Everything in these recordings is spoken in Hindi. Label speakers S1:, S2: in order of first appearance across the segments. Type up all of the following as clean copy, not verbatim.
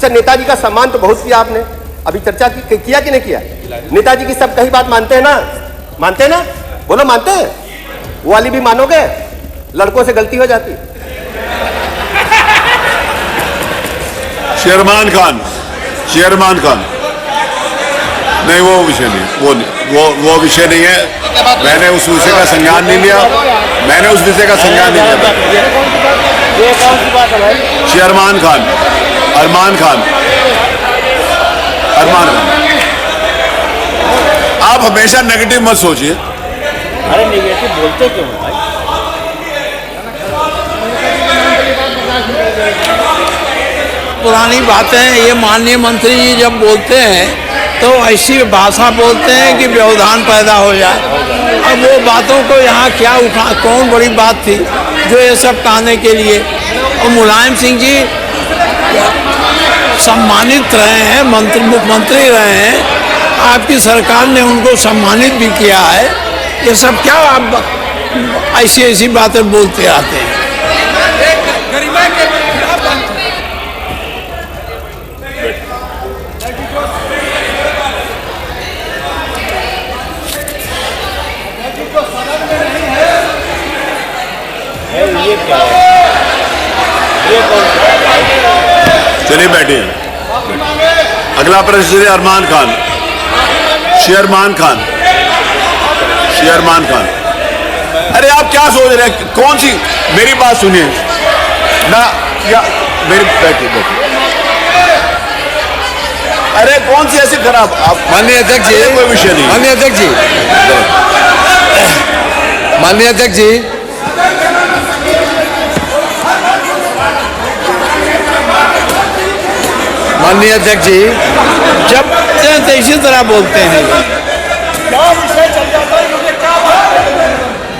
S1: अच्छा, नेताजी का सम्मान तो बहुत किया आपने, अभी चर्चा किया कि नहीं किया? नेताजी की सब कही बात मानते हैं ना? मानते हैं ना? बोलो मानते हैं? वो वाली भी मानोगे? लड़कों से गलती हो जाती।
S2: शेरमान खान नहीं, वो विषय नहीं, वो विषय नहीं है। मैंने उस विषय का संज्ञान नहीं लिया,
S1: ये कौन सी बात है भाई?
S2: शेरमान खान, अरमान खान, आप हमेशा नेगेटिव मत सोचिए।
S1: अरे नेगेटिव बोलते क्यों भाई?
S3: पुरानी बातें ये माननीय मंत्री जी जब बोलते हैं तो ऐसी भाषा बोलते हैं कि व्यवधान पैदा हो जाए। अब वो बातों को यहाँ क्या कौन बड़ी बात थी जो ये सब कहने के लिए? और मुलायम सिंह जी सम्मानित रहे हैं, मुख्यमंत्री रहे हैं, आपकी सरकार ने उनको सम्मानित भी किया है। ये सब क्या आप ऐसी बातें बोलते आते हैं?
S2: चलिए बैठिए। अगला प्रश्न अरमान खान, शेरमान खान। अरे आप क्या सोच रहे हैं? कौन सी, मेरी बात सुनिए ना, या मेरी बैठिए। अरे कौन सी ऐसी खराब? आप
S3: माननीय अध्यक्ष जी,
S2: कोई विषय नहीं।
S3: माननीय अध्यक्ष जी, जब इसी तरह बोलते हैं।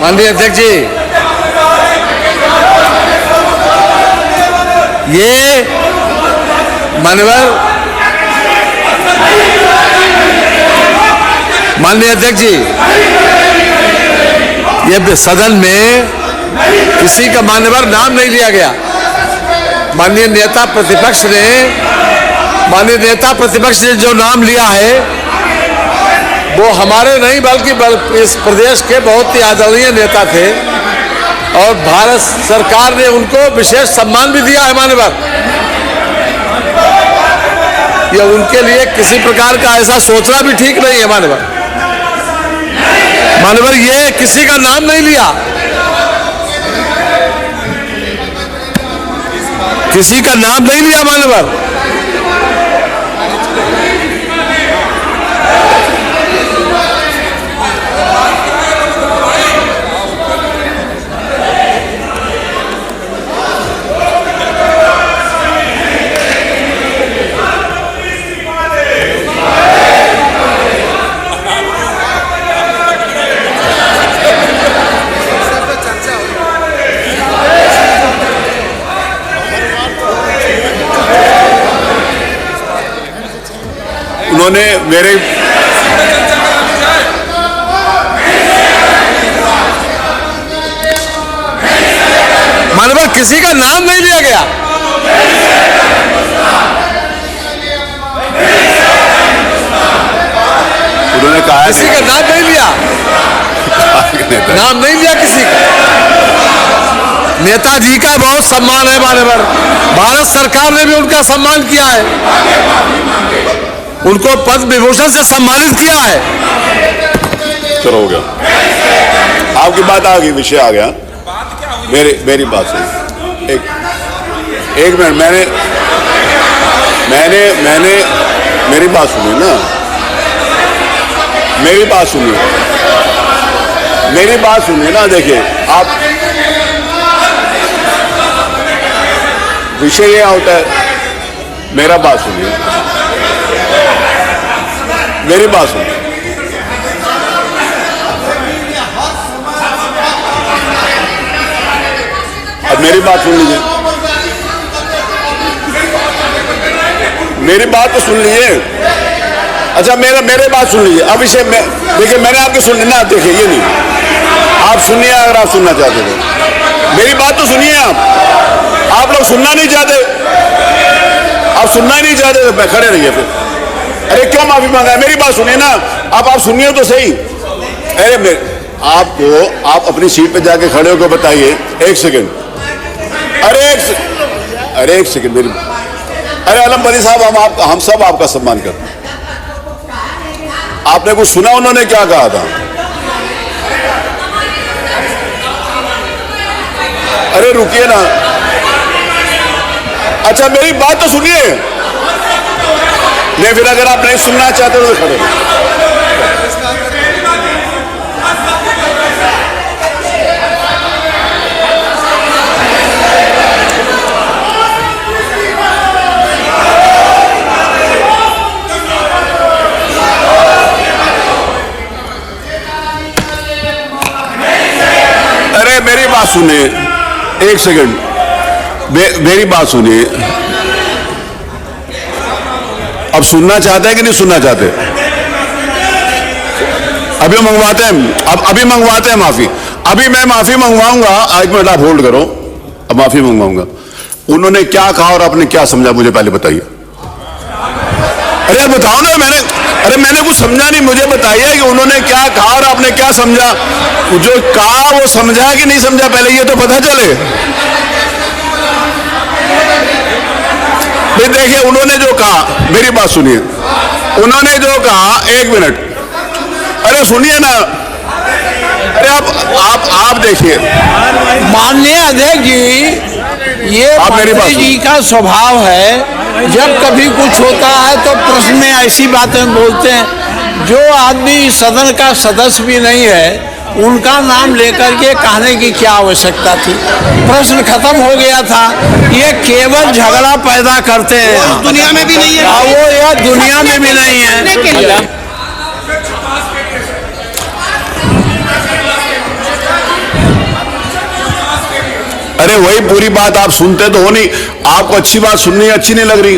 S3: माननीय अध्यक्ष जी, ये माननीय अध्यक्ष जी, ये सदन में किसी का मान्यवर नाम नहीं लिया गया। माननीय नेता प्रतिपक्ष ने जो नाम लिया है वो हमारे नहीं बल्कि इस प्रदेश के बहुत ही आदरणीय नेता थे और भारत सरकार ने उनको विशेष सम्मान भी दिया है मान्यवर। ये उनके लिए किसी प्रकार का ऐसा सोचना भी ठीक नहीं है मान्यवर। ये किसी का नाम नहीं लिया, किसी का नाम नहीं लिया मान्यवर।
S2: उन्होंने मेरे
S3: मानवर किसी का नाम नहीं लिया गया।
S2: उन्होंने कहा
S3: किसी का नाम नहीं लिया, नाम नहीं लिया किसी का। नेताजी का बहुत सम्मान है मान्यवर, भारत सरकार ने भी उनका सम्मान किया है, उनको पद्म विभूषण से सम्मानित किया है।
S2: चलो हो गया, आपकी बात आ गई, विषय आ गया। मेरी बात सुनिए, एक मिनट। मैंने मेरी बात सुनिए ना, मेरी बात सुनिए ना। देखिए आप, विषय यह होता है, मेरा बात सुनिए, मेरी बात सुनिए। अब मेरी बात सुन लीजिए, मेरी बात तो सुन लीजिए। अच्छा मेरे बात सुन लीजिए। अब इसे देखिए, मैंने आपकी सुन ली ना। देखिए ये नहीं, आप सुनिए अगर आप सुनना चाहते तो। मेरी बात तो सुनिए आप लोग सुनना नहीं चाहते। आप सुनना ही नहीं चाहते तो खड़े रहिए फिर। अरे क्यों माफी मांगा है? मेरी बात सुनिए ना, आप सुनिए तो सही। अरे आप अपनी सीट पे जाके खड़े होकर बताइए। एक सेकंड, अरे एक सेकंड मेरी, अरे आलम बरी साहब, हम सब आपका सम्मान करते हैं। आपने कुछ सुना उन्होंने क्या कहा था? अरे रुकिए ना, अच्छा मेरी बात तो सुनिए। नहीं, फिर अगर आप नहीं सुनना चाहते हो तो खड़े। अरे मेरी बात सुनिए, एक सेकंड, मेरी बात सुनिए। अब सुनना चाहते हैं कि नहीं सुनना चाहते? अभी मंगवाते हैं, अभी मंगवाते हैं माफी। अभी मैं माफी मंगवाऊंगा, एक मिनट आप होल्ड करो, अब माफी मंगवाऊंगा। उन्होंने क्या कहा और आपने क्या समझा, मुझे पहले बताइए। अरे यार बताओ ना, मैंने कुछ समझा नहीं, मुझे बताइए कि उन्होंने क्या कहा और आपने क्या समझा। जो कहा वो समझा कि नहीं समझा, पहले ये तो पता चले। देखिए उन्होंने जो कहा, मेरी बात सुनिए, उन्होंने जो कहा, एक मिनट, अरे सुनिए ना, अरे आप देखिए।
S3: माननीय अध्यक्ष जी, ये मंत्री जी का स्वभाव है, जब कभी कुछ होता है तो प्रश्न में ऐसी बातें बोलते हैं। जो आदमी सदन का सदस्य भी नहीं है, उनका नाम लेकर के कहने की क्या आवश्यकता थी? प्रश्न खत्म हो गया था। ये केवल झगड़ा पैदा करते हैं,
S4: दुनिया में भी नहीं है,
S3: वो यह दुनिया में भी नहीं है।
S2: अरे वही पूरी बात आप सुनते तो हो नहीं, आपको अच्छी बात सुननी अच्छी नहीं लग रही।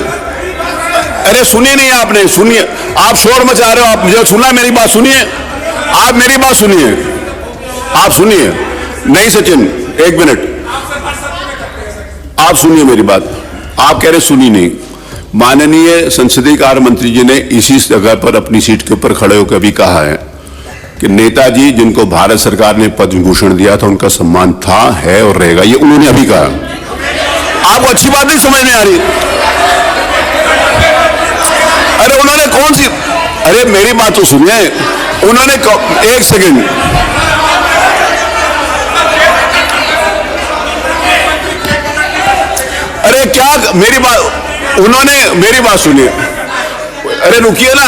S2: अरे सुनिए नहीं आपने, सुनिए, आप शोर मचा रहे हो। आप मुझे सुना, मेरी बात सुनिए, आप मेरी बात सुनिए, आप सुनिए। नहीं सचिन, एक मिनट, आप सुनिए मेरी बात। आप कह रहे सुनी नहीं। माननीय संसदीय कार्य मंत्री जी ने इसी जगह पर अपनी सीट के ऊपर खड़े होकर भी कहा है कि नेताजी जिनको भारत सरकार ने पद्म भूषण दिया था, उनका सम्मान था, है और रहेगा। ये उन्होंने अभी कहा। आपको अच्छी बात नहीं समझ में आ रही? अरे उन्होंने कौन सी, अरे मेरी बात तो सुनिए, उन्होंने एक सेकंड, अरे क्या मेरी बात, उन्होंने मेरी बात सुनिए। अरे रुकिए ना,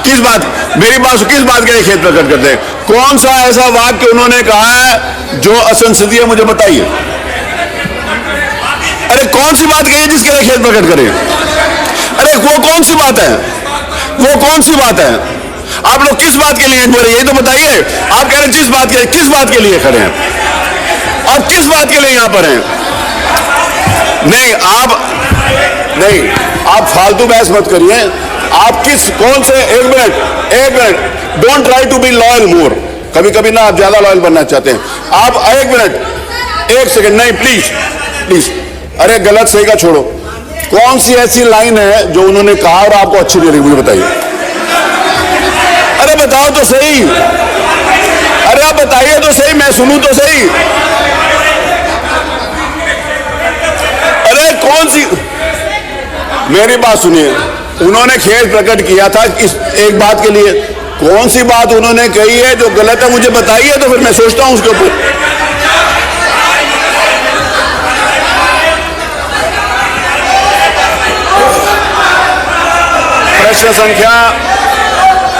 S2: किस बात, मेरी बात किस बात के लिए खेद प्रकट करते हैं? कौन सा ऐसा वाक्य उन्होंने कहा है जो असंसदीय, मुझे बताइए। अरे कौन सी बात कही जिसके लिए खेद प्रकट करें? अरे वो कौन सी बात है, वो कौन सी बात है? आप लोग किस बात के लिए बोले, यही तो बताइए। आप कह रहे हैं किस बात के लिए खड़े हैं और किस बात के लिए यहां पर हैं? नहीं आप फालतू बहस मत करिए। आप कौन से, एक minute, don't try to be loyal more. कभी कभी ना आप ज्यादा लॉयल बनना चाहते हैं आप। एक मिनट, एक सेकंड, नहीं प्लीज, अरे गलत सही का छोड़ो। कौन सी ऐसी लाइन है जो उन्होंने कहा और आपको अच्छी नहीं लगी, मुझे बताइए। अरे बताओ तो सही, अरे आप बताइए तो सही, मैं सुनूं तो सही। अरे कौन सी, मेरी बात सुनिए। उन्होंने खेद प्रकट किया था इस एक बात के लिए। कौन सी बात उन्होंने कही है जो गलत है, मुझे बताइए, तो फिर मैं सोचता हूं उसके ऊपर।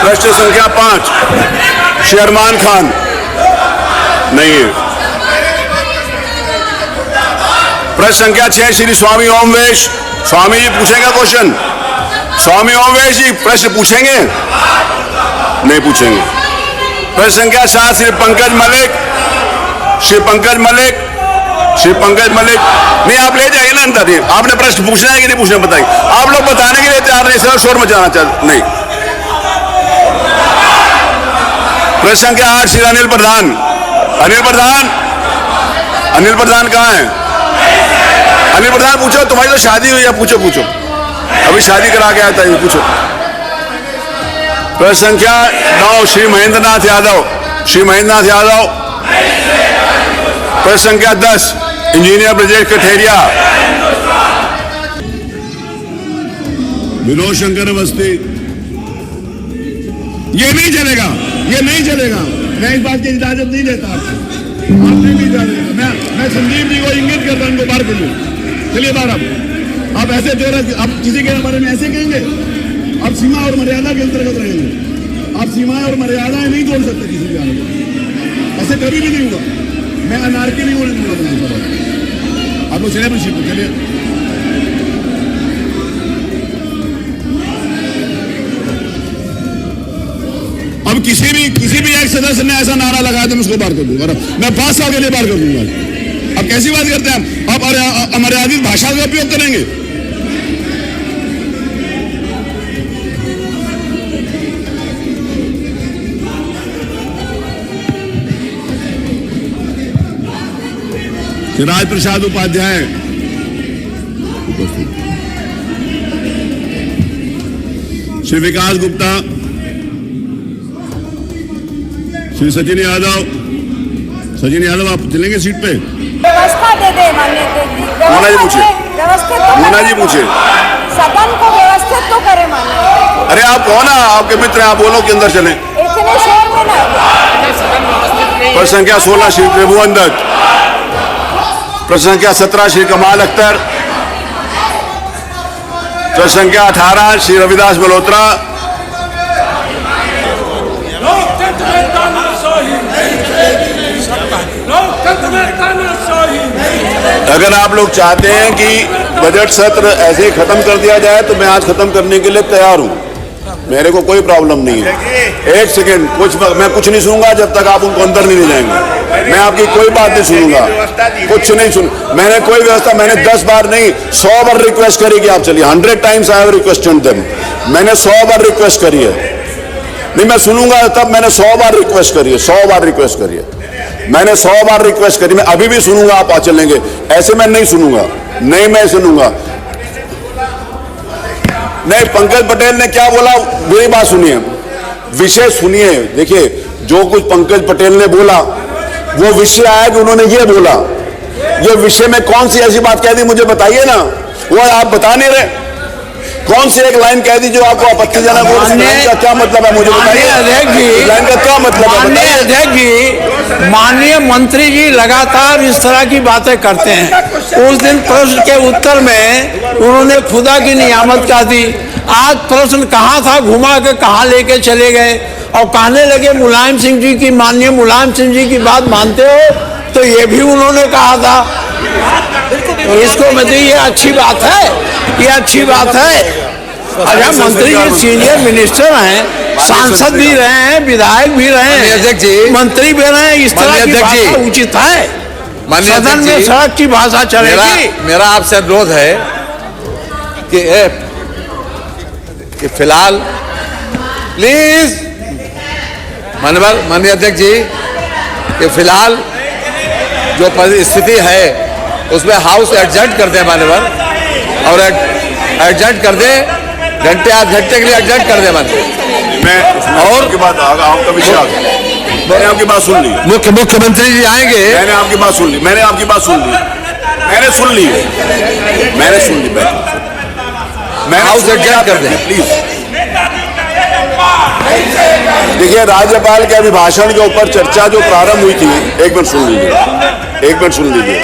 S2: प्रश्न संख्या 5, शेरमान खान नहीं है। प्रश्न संख्या 6, श्री स्वामी ओमवेश, स्वामी जी पूछेंगे क्वेश्चन। स्वामी ओमवेश जी प्रश्न पूछेंगे? नहीं पूछेंगे। प्रश्न संख्या 7, श्री पंकज मलिक, नहीं आप ले जाइए ना अंदर। आपने प्रश्न पूछना है कि नहीं पूछना, बताइए। आप लोग बताने के लिए तैयार नहीं, सर शोर मचाना चाहते नहीं। प्रश्न संख्या 8, श्री अनिल प्रधान कहाँ है? अनिल प्रधान पूछो, तुम्हारी तो शादी हुई है, पूछो पूछो, अभी शादी करा के आता है, पूछो। प्रश्न संख्या 9 श्री महेंद्रनाथ यादव, श्री महेंद्रनाथ यादव। प्रश्न संख्या 10 इंजीनियर ब्रजेश कठेरिया। विनोद शंकर अवस्थी। ये नहीं चलेगा, ये नहीं चलेगा, मैं इस बात की इजाजत नहीं देता आपको, आप नहीं भी इजाजत। मैं संदीप जी को इंगित कर रहा हूं उनको बाहर करिए, चलिए बाहर। आप ऐसे जोर आप किसी के बारे में ऐसे कहेंगे, आप सीमा और मर्यादा के अंतर्गत रहेंगे, आप सीमाएं और मर्यादाएं नहीं तोड़ सकते किसी भी हालत में, ऐसे कभी भी नहीं होगा। मैं अनारकी नहीं होने दूंगा। आप लोग चले मुझे चलिए। अब किसी भी एक सदस्य ने ऐसा नारा लगाया तो मैं उसको बाहर कर दूंगा, मैं 5 साल के लिए बाहर कर दूंगा। अब कैसी बात करते हैं आप? अब अमर्यादित भाषा का उपयोग करेंगे। राज प्रसाद उपाध्याय उपस्थित, श्री विकास गुप्ता, श्री सचिन यादव। सचिन यादव आप चलेंगे सीट पे?
S4: व्यवस्था दे दे माननीय
S2: मोना जी पूछे, मोना जी पूछे,
S4: सदन को व्यवस्थित तो करे माननीय।
S2: अरे आप कौन है? आपके मित्र हैं, आप बोलो के अंदर चलें।
S4: इतने शोर में ना।
S2: प्रश्न संख्या 16 श्री त्रिभुवन दत्त। प्रश्न संख्या 17 श्री कमाल अख्तर। प्रश्न संख्या 18 श्री रविदास मल्होत्रा। अगर आप लोग चाहते हैं कि बजट सत्र ऐसे ही खत्म कर दिया जाए तो मैं आज खत्म करने के लिए तैयार हूं, मेरे को कोई प्रॉब्लम नहीं है। एक सेकेंड, मैं कुछ नहीं सुनूंगा जब तक आप उनको अंदर नहीं ले जाएंगे। मैं आपकी कोई बात नहीं सुनूंगा, कुछ नहीं सुन। मैंने कोई व्यवस्था, मैंने 10 बार नहीं 100 बार रिक्वेस्ट करी कि आप चलिए। 100 times I have requested them. मैंने 100 बार रिक्वेस्ट करी है। नहीं मैं सुनूंगा तब, मैंने 100 बार रिक्वेस्ट करी है, 100 बार रिक्वेस्ट करी है, मैंने 100 बार रिक्वेस्ट करी। मैं अभी भी सुनूंगा, आप आ चलेंगे, ऐसे मैं नहीं सुनूंगा, नहीं मैं सुनूंगा। नहीं, पंकज पटेल ने क्या बोला मेरी बात सुनिए, विषय सुनिए। देखिए जो कुछ पंकज पटेल ने बोला वो विषय आया कि उन्होंने ये बोला, ये विषय में कौन सी ऐसी बात कह दी मुझे बताइए ना, वो आप बता नहीं रहे। कौन सी एक लाइन कह दी जो आपको आपत्तिजनक हो? लाइन का क्या मतलब है मुझे बताइए, लाइन का क्या मतलब है?
S3: माननीय अध्यक्ष जी, माननीय मंत्री जी लगातार इस तरह की बातें करते हैं। उस दिन प्रश्न के उत्तर में उन्होंने खुदा की नियामत कह दी। आज प्रश्न कहाँ था, घुमा के कहाँ लेके चले गए और कहने लगे मुलायम सिंह जी की, माननीय मुलायम सिंह जी की बात मानते हो? तो ये भी उन्होंने कहा था। तो इसको मतलब ये अच्छी बात है, ये अच्छी बात है। अच्छा, मंत्री जी सीनियर मिनिस्टर हैं, सांसद भी रहे हैं, विधायक भी रहे हैं,
S5: अध्यक्ष जी,
S3: मंत्री भी रहे हैं, इस तरह की भाषा उचित है? सदन में सड़क की भाषा चलेगी?
S5: मेरा आपसे अनुरोध है कि फिलहाल प्लीज माननीय अध्यक्ष जी कि फिलहाल जो परिस्थिति है उसमें हाउस एडजस्ट कर दे मान्यवर, और एडजस्ट कर दे, घंटे आध घंटे के लिए एडजस्ट कर दे मान्यवर।
S2: मैं और की बात आपका विषय आ गया, मैंने आपकी बात सुन ली।
S5: मुख्यमंत्री जी आएंगे,
S2: मैंने आपकी बात सुन ली, मैंने आपकी बात सुन ली, मैंने सुन ली, मैंने सुन ली। मैं
S5: हाउस एडजस्ट कर दे
S2: प्लीज। देखिए राज्यपाल के अभिभाषण के ऊपर चर्चा जो प्रारंभ हुई थी, एक मिनट सुन लीजिए, एक मिनट सुन लीजिए।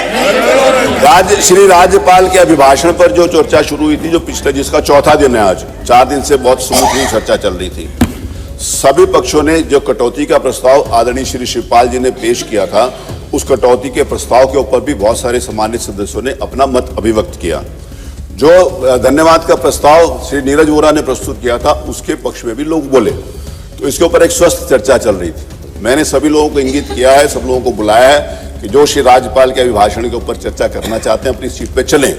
S2: श्री राज्यपाल के अभिभाषण पर जो चर्चा शुरू हुई थी, जो पिछले जिसका चौथा दिन है आज, 4 दिन से बहुत स्मूथली चर्चा चल रही थी। सभी पक्षों ने जो कटौती का प्रस्ताव आदरणीय श्री शिवपाल जी ने पेश किया था, उस कटौती के प्रस्ताव के ऊपर भी बहुत सारे सम्मानित सदस्यों ने अपना मत अभिव्यक्त किया। जो धन्यवाद का प्रस्ताव श्री नीरज वोरा ने प्रस्तुत किया था, उसके पक्ष में भी लोग बोले, तो इसके ऊपर एक स्वस्थ चर्चा चल रही थी। मैंने सभी लोगों को इंगित किया है, सब लोगों को बुलाया है कि जो श्री राज्यपाल के अभिभाषण के ऊपर चर्चा करना चाहते हैं अपनी सीट पे चलें,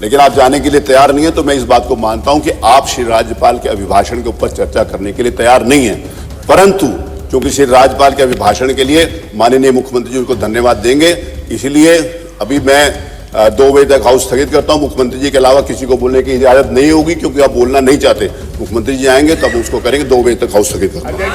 S2: लेकिन आप जाने के लिए तैयार नहीं है, तो मैं इस बात को मानता हूं कि आप श्री राज्यपाल के अभिभाषण के ऊपर चर्चा करने के लिए तैयार नहीं है। परंतु क्योंकि श्री राज्यपाल के अभिभाषण के लिए माननीय मुख्यमंत्री जी को धन्यवाद देंगे, इसलिए अभी मैं 2 बजे तक हाउस स्थगित करता हूं। मुख्यमंत्री जी के अलावा किसी को बोलने की इजाजत नहीं होगी, क्योंकि आप बोलना नहीं चाहते। मुख्यमंत्री जी आएंगे तब उसको करेंगे। 2 बजे तक हाउस स्थगित करता हूं।